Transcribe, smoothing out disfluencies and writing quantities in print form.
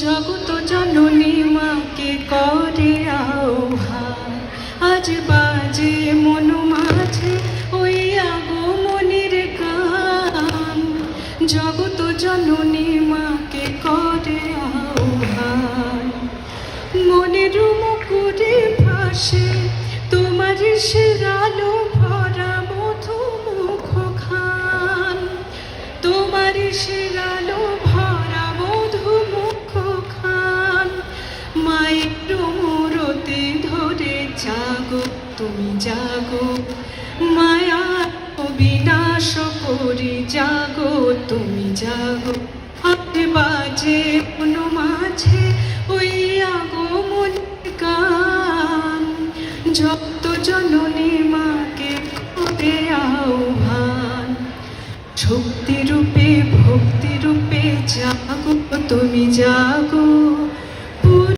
জগত জননী মাকে করে আহ্বান, আজ বাজে মন মাঝে ওই আগমনের গান। জগত জননী মাকে করে আহ্বান, মনের মুকুরে ভাসে তোমার শিরালো ভরা মধু মুখ খান, তোমার শিরালো ভরা মধু মুখ খান। মায়ের মূরতি ধরে জাগো তুমি জাগো, মায়া বিনাশ করি জাগো তুমি জাগো। আজ বাজে মন মাঝে ওই আগমন গান, যত জননী মাকে করে আহ্বান। শক্তি রূপে ভক্তি রূপে জাগো তুমি জাগো।